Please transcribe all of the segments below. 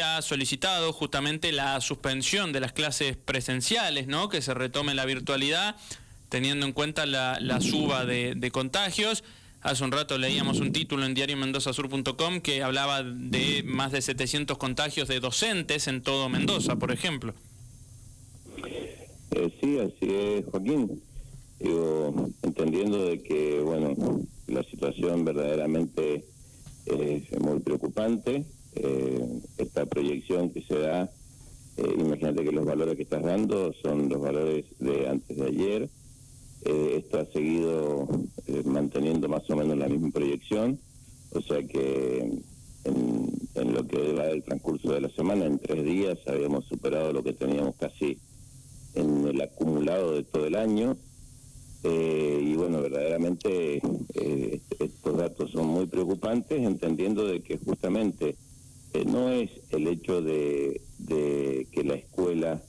ha solicitado justamente la suspensión de las clases presenciales, ¿no? Que se retome la virtualidad, teniendo en cuenta la suba de contagios. Hace un rato leíamos un título en diariomendozasur.com que hablaba de más de 700 contagios de docentes en todo Mendoza, por ejemplo. Sí, así es, Joaquín. Digo, entendiendo de que, bueno, la situación verdaderamente es muy preocupante. Esta proyección que se da, imagínate que los valores que estás dando son los valores de antes de ayer. Esto ha seguido manteniendo más o menos la misma proyección, o sea que en lo que va del transcurso de la semana, en 3 días habíamos superado lo que teníamos casi en el acumulado de todo el año. Y bueno, verdaderamente estos datos son muy preocupantes, entendiendo de que justamente no es el hecho de que la escuela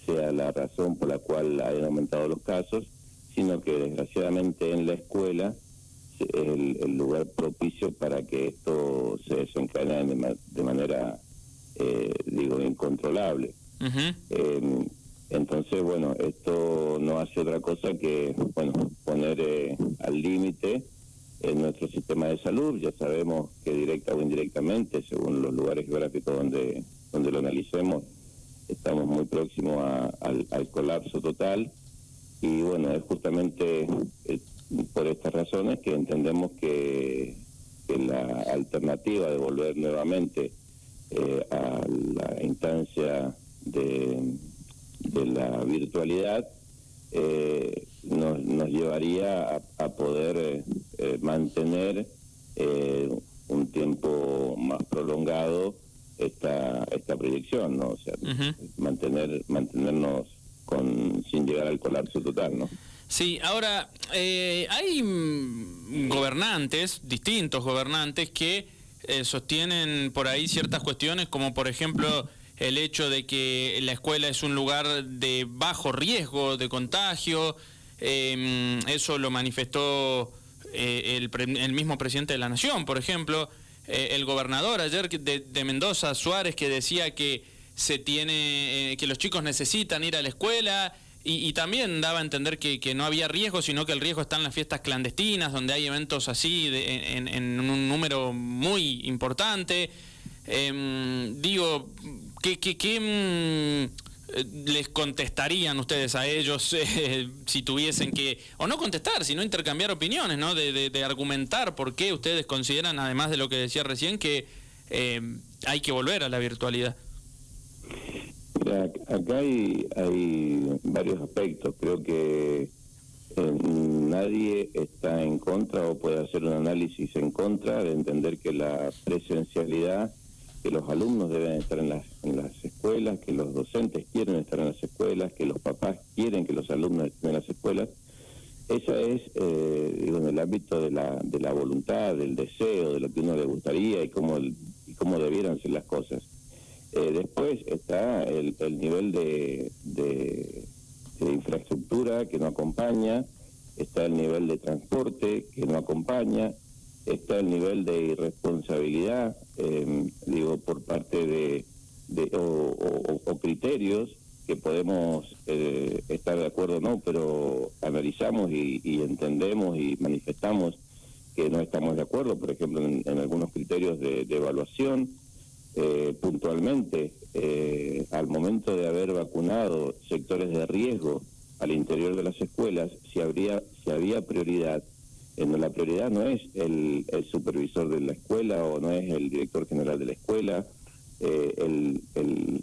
sea la razón por la cual hayan aumentado los casos, sino que desgraciadamente en la escuela es el lugar propicio para que esto se desencadene de manera, incontrolable. Uh-huh. Entonces, bueno, esto no hace otra cosa que, bueno, poner al límite nuestro sistema de salud. Ya sabemos que directa o indirectamente, según los lugares geográficos donde lo analicemos, estamos muy próximos al colapso total. Y bueno, es justamente por estas razones que entendemos que la alternativa de volver nuevamente a la instancia de la virtualidad nos llevaría a poder mantener un tiempo más prolongado esta proyección, ¿no? O sea, uh-huh, mantenernos sin llegar al colapso total, ¿no? Sí, ahora, hay gobernantes, distintos gobernantes, que sostienen por ahí ciertas cuestiones, como por ejemplo el hecho de que la escuela es un lugar de bajo riesgo de contagio. Eso lo manifestó el mismo presidente de la Nación, por ejemplo. El gobernador ayer de Mendoza, Suárez, que decía que que los chicos necesitan ir a la escuela, y también daba a entender que no había riesgo, sino que el riesgo está en las fiestas clandestinas, donde hay eventos así en un número muy importante. ¿Qué les contestarían ustedes a ellos si tuviesen que, o no contestar, sino intercambiar opiniones, ¿no? De argumentar por qué ustedes consideran, además de lo que decía recién, que hay que volver a la virtualidad? Mira, acá hay varios aspectos. Creo que nadie está en contra o puede hacer un análisis en contra de entender que la presencialidad, que los alumnos deben estar en las escuelas, que los docentes quieren estar en las escuelas, que los papás quieren que los alumnos estén en las escuelas. Esa es, en el ámbito de la voluntad, del deseo, de lo que uno le gustaría y cómo debieran ser las cosas. Después está el nivel de infraestructura que no acompaña, está el nivel de transporte que no acompaña, está el nivel de irresponsabilidad, por parte o criterios que podemos estar de acuerdo o no, pero analizamos y entendemos y manifestamos que no estamos de acuerdo, por ejemplo, en algunos criterios de evaluación. Puntualmente, al momento de haber vacunado sectores de riesgo al interior de las escuelas, si había prioridad. La prioridad no es el supervisor de la escuela o no es el director general de la escuela.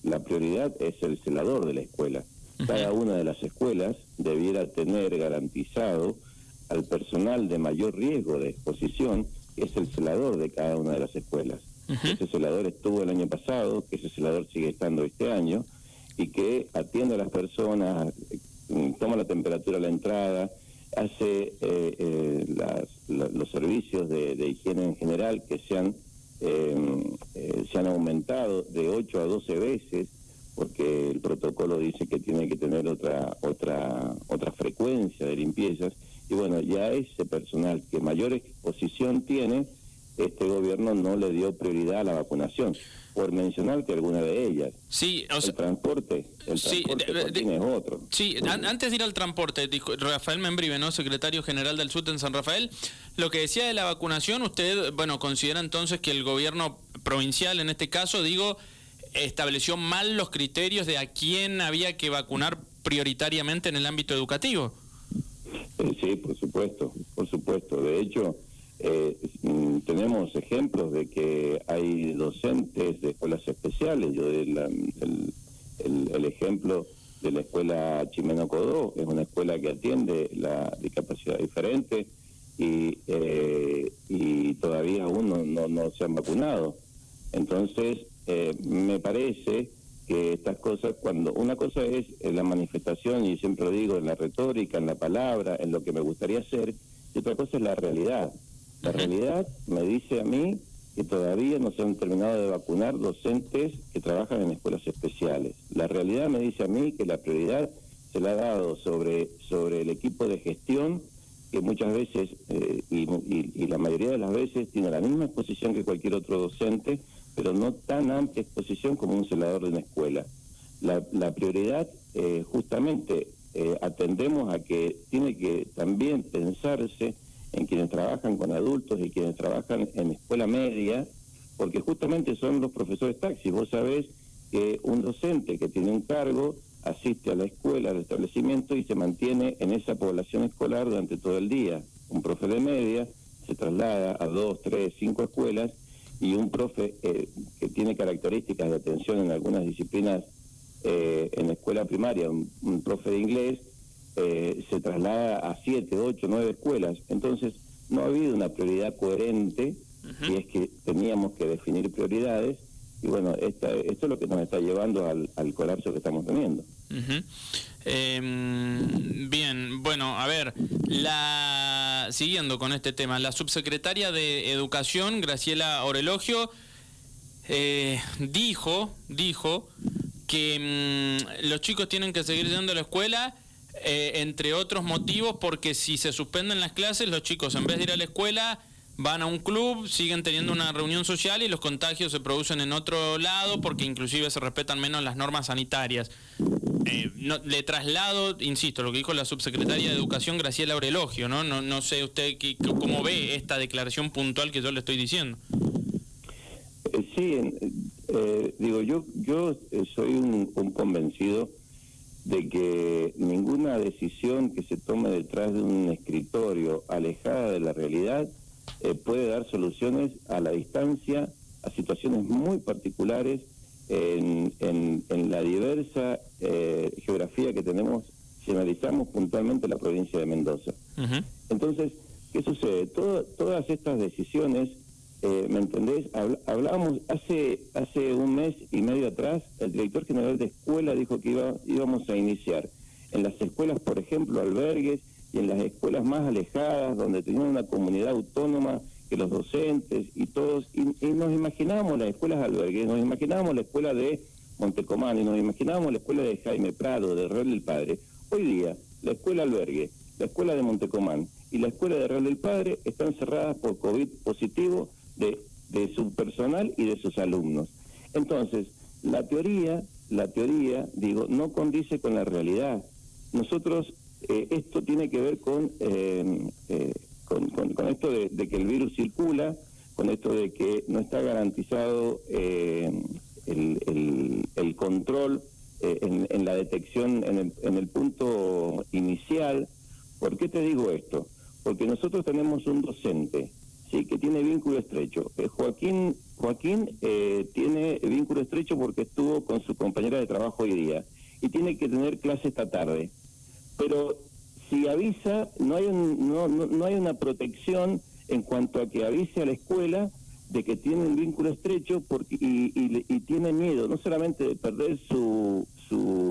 La prioridad es el celador de la escuela. Cada una de las escuelas debiera tener garantizado al personal de mayor riesgo de exposición, que es el celador de cada una de las escuelas. Uh-huh. Ese celador estuvo el año pasado, que ese celador sigue estando este año, y que atiende a las personas, toma la temperatura a la entrada, hace los servicios de higiene en general, que se han aumentado de 8 a 12 veces, porque el protocolo dice que tiene que tener otra frecuencia de limpiezas. Y bueno, ya ese personal que mayor exposición tiene este gobierno no le dio prioridad a la vacunación, por mencionar que alguna de ellas. Sí, o sea, el transporte Joaquín, es otro. Sí, antes de ir al transporte, dijo Rafael Membrive, ¿no?, secretario general del SUT en San Rafael, lo que decía de la vacunación, usted, bueno, considera entonces que el gobierno provincial, en este caso, digo, estableció mal los criterios de a quién había que vacunar prioritariamente en el ámbito educativo. Sí, por supuesto. De hecho, tenemos ejemplos de que hay docentes de escuelas especiales. Yo doy el ejemplo de la escuela Chimeno Codó, es una escuela que atiende la discapacidad diferente y todavía aún no se han vacunado. Entonces, me parece que estas cosas, cuando una cosa es la manifestación, y siempre lo digo, en la retórica, en la palabra, en lo que me gustaría hacer, y otra cosa es la realidad. La realidad me dice a mí que todavía no se han terminado de vacunar docentes que trabajan en escuelas especiales. La realidad me dice a mí que la prioridad se la ha dado sobre el equipo de gestión, que muchas veces, y la mayoría de las veces, tiene la misma exposición que cualquier otro docente, pero no tan amplia exposición como un celador de una escuela. La prioridad, justamente, atendemos a que tiene que también pensarse en quienes trabajan con adultos y quienes trabajan en escuela media, porque justamente son los profesores taxis. Vos sabés que un docente que tiene un cargo asiste a la escuela, al establecimiento, y se mantiene en esa población escolar durante todo el día. Un profe de media se traslada a 2, 3, 5 escuelas, y un profe que tiene características de atención en algunas disciplinas en la escuela primaria, un profe de inglés, se traslada a 7, 8, 9 escuelas. Entonces, no ha habido una prioridad coherente, y es que teníamos que definir prioridades, y bueno, esto es lo que nos está llevando al colapso que estamos teniendo. Bien, bueno, a ver, siguiendo con este tema, la subsecretaria de Educación, Graciela Orelogio, dijo que los chicos tienen que seguir yendo a la escuela, entre otros motivos, porque si se suspenden las clases, los chicos, en vez de ir a la escuela, van a un club, siguen teniendo una reunión social y los contagios se producen en otro lado, porque inclusive se respetan menos las normas sanitarias. Le traslado, insisto, lo que dijo la subsecretaria de Educación, Graciela Orelogio, ¿no? No sé usted cómo ve esta declaración puntual que yo le estoy diciendo. Sí, digo, yo soy un convencido de que ninguna decisión que se tome detrás de un escritorio alejada de la realidad puede dar soluciones a la distancia, a situaciones muy particulares en la diversa geografía que tenemos, si analizamos puntualmente la provincia de Mendoza. Entonces, ¿qué sucede? Todas estas decisiones, ¿me entendés? Hablábamos hace un mes y medio atrás, el director general de escuela dijo que íbamos a iniciar en las escuelas, por ejemplo, albergues, y en las escuelas más alejadas, donde tenían una comunidad autónoma, que los docentes y todos, y nos imaginábamos las escuelas albergues, nos imaginábamos la escuela de Montecomán, y nos imaginábamos la escuela de Jaime Prado, de Real del Padre. Hoy día, la escuela albergue, la escuela de Montecomán y la escuela de Real del Padre están cerradas por COVID positivo de su personal y de sus alumnos. Entonces, la teoría, digo, no condice con la realidad. Nosotros, esto tiene que ver con esto de que el virus circula, con esto de que no está garantizado el control en la detección en el punto inicial. ¿Por qué te digo esto? Porque nosotros tenemos un docente, sí, que tiene vínculo estrecho. Joaquín tiene vínculo estrecho porque estuvo con su compañera de trabajo hoy día y tiene que tener clase esta tarde. Pero si avisa, no hay una protección en cuanto a que avise a la escuela de que tiene un vínculo estrecho y tiene miedo no solamente de perder su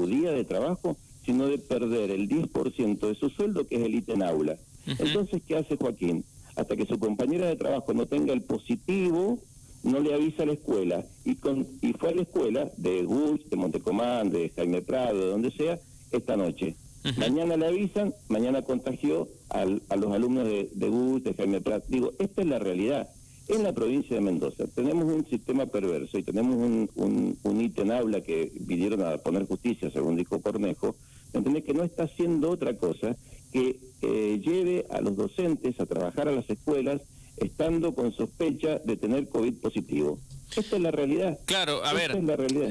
día de trabajo, sino de perder el 10% de su sueldo, que es el ítem aula. Entonces, ¿qué hace Joaquín? Hasta que su compañera de trabajo no tenga el positivo, no le avisa a la escuela. Y fue a la escuela de Gus, de Montecomán, de Jaime Prado, de donde sea, esta noche. Mañana le avisan, mañana contagió a los alumnos de Gus, de Jaime Prado. Digo, esta es la realidad. En la provincia de Mendoza tenemos un sistema perverso y tenemos un ítem aula que vinieron a poner justicia, según dijo Cornejo, ¿entendés? Que no está haciendo otra cosa que lleve a los docentes a trabajar a las escuelas estando con sospecha de tener COVID positivo. Esta es la realidad. Claro, a ver,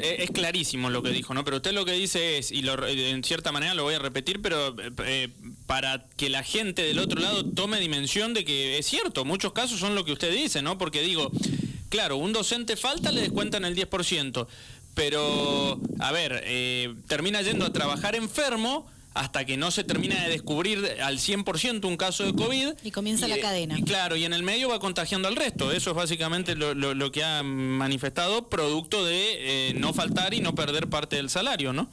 es clarísimo lo que dijo, ¿no? Pero usted lo que dice es, y en cierta manera lo voy a repetir, pero para que la gente del otro lado tome dimensión de que es cierto, muchos casos son lo que usted dice, ¿no? Porque digo, claro, un docente falta, le descuentan el 10%, pero, a ver, termina yendo a trabajar enfermo hasta que no se termina de descubrir al 100% un caso de COVID. Y comienza la cadena. Y claro, y en el medio va contagiando al resto. Eso es básicamente lo que ha manifestado, producto de no faltar y no perder parte del salario, ¿no?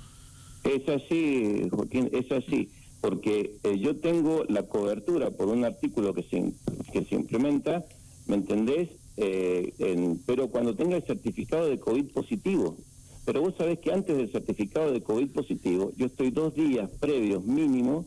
Es así, Joaquín, es así. Porque yo tengo la cobertura por un artículo que se implementa, ¿me entendés? Pero cuando tenga el certificado de COVID positivo. Pero vos sabés que antes del certificado de COVID positivo, yo estoy 2 días previos mínimo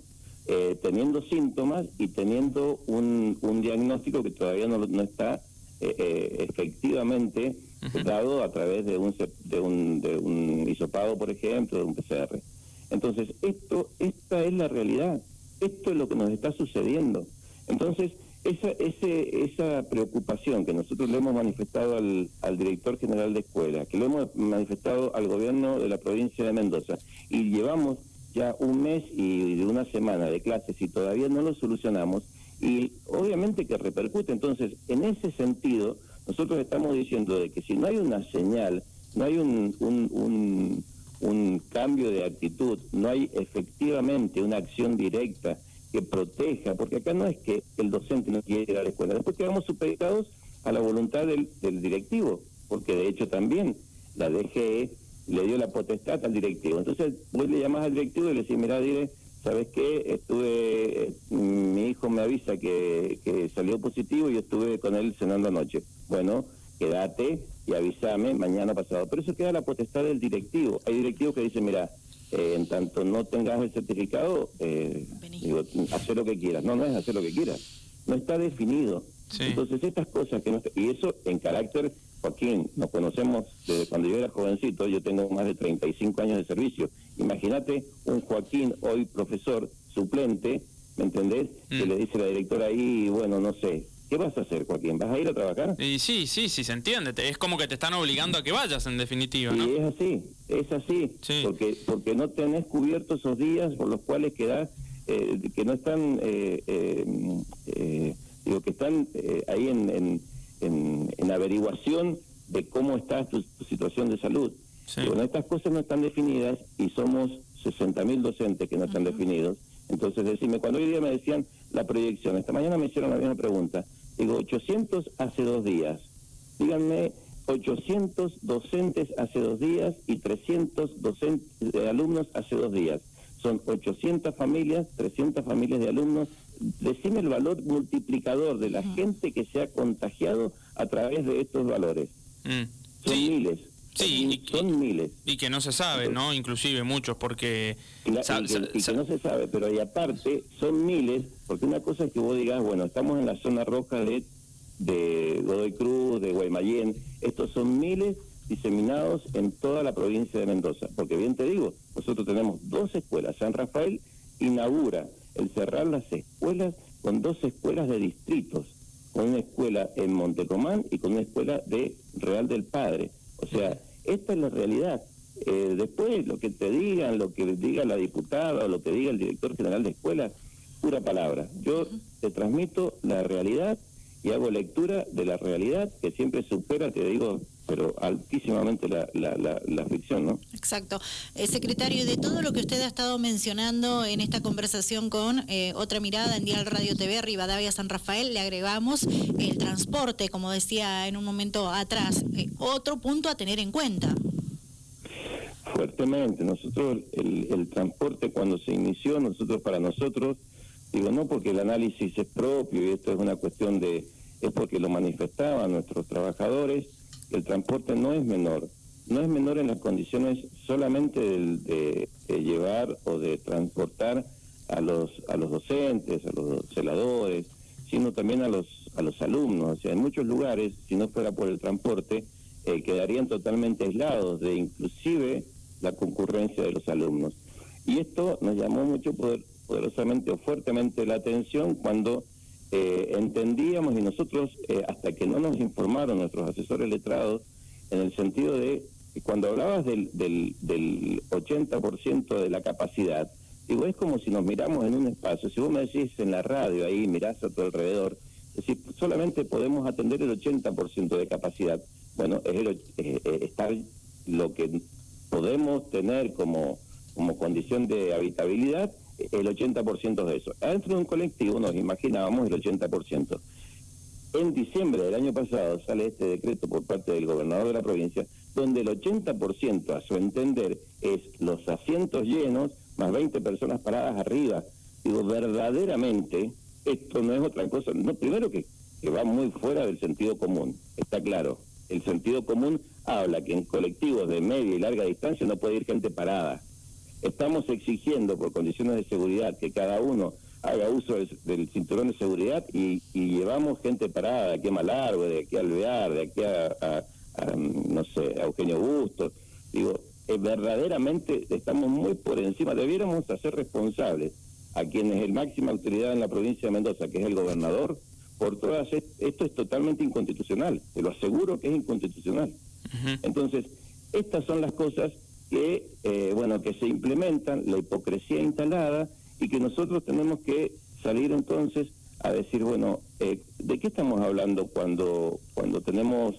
teniendo síntomas y teniendo un diagnóstico que todavía no está efectivamente dado a través de un hisopado, por ejemplo, de un PCR. Entonces, esta es la realidad. Esto es lo que nos está sucediendo. Entonces, esa preocupación que nosotros le hemos manifestado al director general de escuela, que le hemos manifestado al gobierno de la provincia de Mendoza, y llevamos ya 1 mes y 1 semana de clases y todavía no lo solucionamos, y obviamente que repercute. Entonces, en ese sentido, nosotros estamos diciendo de que si no hay una señal, no hay un cambio de actitud, no hay efectivamente una acción directa que proteja, porque acá no es que el docente no quiere ir a la escuela, después quedamos supeditados a la voluntad del directivo, porque de hecho también la DGE le dio la potestad al directivo. Entonces vos le llamás al directivo y le decís, mirá, dile, ¿sabes qué? Mi hijo me avisa que salió positivo y yo estuve con él cenando anoche. Bueno, quédate y avísame mañana pasado. Pero eso queda la potestad del directivo. Hay directivos que dicen, mira, en tanto no tengas el certificado, hacer lo que quieras. No es hacer lo que quieras. No está definido. Sí. Entonces estas cosas que no está, y eso en carácter, Joaquín, nos conocemos desde cuando yo era jovencito, yo tengo más de 35 años de servicio. Imagínate un Joaquín hoy profesor suplente, ¿me entendés? Que le dice la directora ahí, bueno, no sé, ¿qué vas a hacer, Joaquín? ¿Vas a ir a trabajar? Y sí, se entiende. Es como que te están obligando a que vayas, en definitiva, ¿no? Y es así, sí. porque no tenés cubiertos esos días por los cuales quedás, que no están, digo, que están ahí en averiguación de cómo está tu situación de salud. Sí. Y bueno, estas cosas no están definidas y somos 60.000 docentes que no están definidos. Entonces, decime, cuando hoy día me decían la proyección, esta mañana me hicieron la misma pregunta, digo, 800 hace 2 días, díganme 800 docentes hace 2 días y 300 alumnos hace 2 días. Son 800 familias, 300 familias de alumnos. Decime el valor multiplicador de la gente que se ha contagiado a través de estos valores. Son miles. Sí, son miles. Y que no se sabe, ¿no? Inclusive muchos, porque... Y que no se sabe, pero y aparte son miles, porque una cosa es que vos digas, bueno, estamos en la zona roja de Godoy Cruz, de Guaymallén, estos son miles diseminados en toda la provincia de Mendoza, porque bien te digo, nosotros tenemos 2 escuelas, San Rafael inaugura el cerrar las escuelas con 2 escuelas de distritos, con una escuela en Montecomán y con una escuela de Real del Padre. O sea, esta es la realidad. Después, lo que te digan, lo que diga la diputada o lo que diga el director general de escuela, pura palabra. Yo te transmito la realidad y hago lectura de la realidad que siempre supera, te digo, pero altísimamente la ficción, ¿no? Exacto. Secretario, de todo lo que usted ha estado mencionando en esta conversación con Otra Mirada en Dial Radio TV, Rivadavia San Rafael, le agregamos el transporte, como decía en un momento atrás, otro punto a tener en cuenta. Fuertemente. Nosotros, el transporte cuando se inició, para nosotros, digo, no porque el análisis es propio y esto es una cuestión es porque lo manifestaban nuestros trabajadores. El transporte no es menor en las condiciones solamente de llevar o de transportar a los docentes, a los celadores, sino también a los alumnos. O sea, en muchos lugares, si no fuera por el transporte, quedarían totalmente aislados de inclusive la concurrencia de los alumnos. Y esto nos llamó mucho poderosamente o fuertemente la atención cuando entendíamos, y nosotros, hasta que no nos informaron nuestros asesores letrados, en el sentido de que cuando hablabas del 80% de la capacidad, digo, es como si nos miramos en un espacio. Si vos me decís en la radio, ahí mirás a tu alrededor, es decir, solamente podemos atender el 80% de capacidad. Bueno, está lo que podemos tener como condición de habitabilidad, el 80% de eso. Adentro de un colectivo nos imaginábamos el 80%. En diciembre del año pasado sale este decreto por parte del gobernador de la provincia, donde el 80%, a su entender, es los asientos llenos más 20 personas paradas arriba. Digo, verdaderamente, esto no es otra cosa. No, primero que va muy fuera del sentido común, está claro. El sentido común habla que en colectivos de media y larga distancia no puede ir gente parada. Estamos exigiendo por condiciones de seguridad que cada uno haga uso del cinturón de seguridad y llevamos gente parada de aquí a Malargüe, de aquí a Alvear, de aquí a no sé, a Eugenio Bustos. Digo, verdaderamente estamos muy por encima. Debiéramos hacer responsables a quien es el máxima autoridad en la provincia de Mendoza, que es el gobernador, por todas esto es totalmente inconstitucional. Te lo aseguro que es inconstitucional. Uh-huh. Entonces, estas son las cosas que, que se implementan, la hipocresía instalada, y que nosotros tenemos que salir entonces a decir, ¿de qué estamos hablando cuando tenemos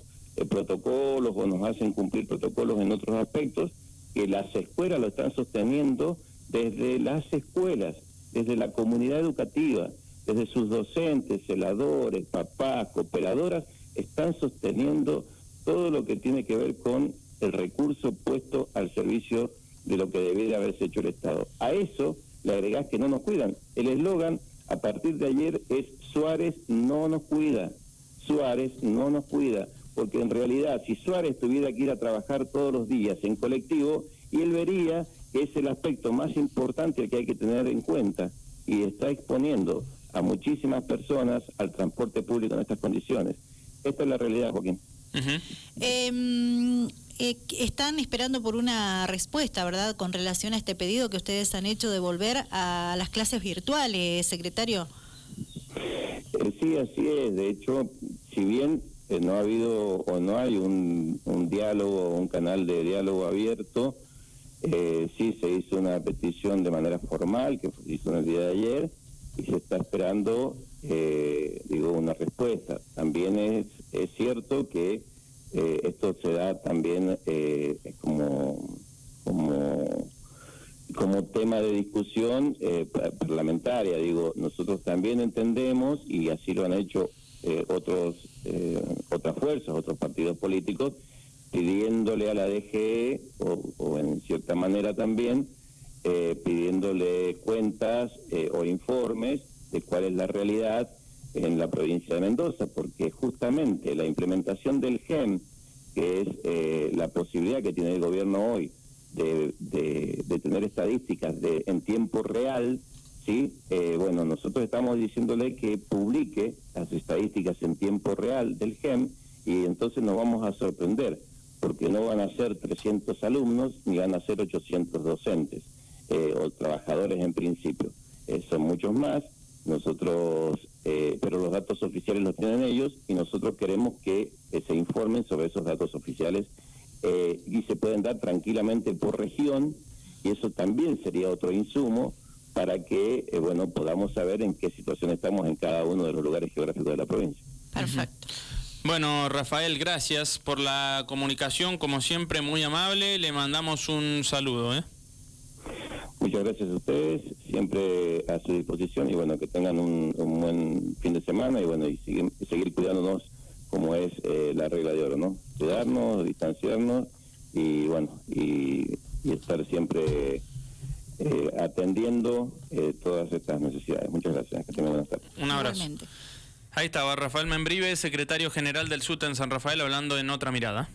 protocolos o nos hacen cumplir protocolos en otros aspectos? Que las escuelas lo están sosteniendo desde las escuelas, desde la comunidad educativa, desde sus docentes, celadores, papás, cooperadoras, están sosteniendo todo lo que tiene que ver con el recurso puesto al servicio de lo que debería haberse hecho el Estado. A eso le agregás que no nos cuidan. El eslogan a partir de ayer es Suárez no nos cuida, Suárez no nos cuida, porque en realidad si Suárez tuviera que ir a trabajar todos los días en colectivo, y él vería que es el aspecto más importante que hay que tener en cuenta, y está exponiendo a muchísimas personas al transporte público en estas condiciones. Esta es la realidad, Joaquín. Uh-huh. Están esperando por una respuesta, ¿verdad?, con relación a este pedido que ustedes han hecho de volver a las clases virtuales, secretario. Sí, así es. De hecho, si bien no ha habido o no hay un diálogo, un canal de diálogo abierto, sí se hizo una petición de manera formal, que se hizo en el día de ayer, y se está esperando, una respuesta. También es cierto que esto se da también como tema de discusión parlamentaria. Nosotros también entendemos, y así lo han hecho otras fuerzas, otros partidos políticos, pidiéndole a la DGE, o en cierta manera también, pidiéndole cuentas o informes de cuál es la realidad en la provincia de Mendoza, porque justamente la implementación del GEM, que es la posibilidad que tiene el gobierno hoy de tener estadísticas en tiempo real, ¿sí? Nosotros estamos diciéndole que publique las estadísticas en tiempo real del GEM, y entonces nos vamos a sorprender, porque no van a ser 300 alumnos, ni van a ser 800 docentes, o trabajadores en principio. Son muchos más. Nosotros, pero los datos oficiales los tienen ellos, y nosotros queremos que se informen sobre esos datos oficiales, y se pueden dar tranquilamente por región, y eso también sería otro insumo para que podamos saber en qué situación estamos en cada uno de los lugares geográficos de la provincia. Perfecto. Bueno, Rafael, gracias por la comunicación, como siempre, muy amable. Le mandamos un saludo. Muchas gracias a ustedes, siempre a su disposición, y que tengan un buen fin de semana, y seguir cuidándonos como es la regla de oro, ¿no? Cuidarnos, distanciarnos, y estar siempre atendiendo todas estas necesidades. Muchas gracias, que tengan buenas tardes. Un abrazo. Igualmente. Ahí estaba Rafael Membrive, secretario general del SUTE en San Rafael, hablando en Otra Mirada.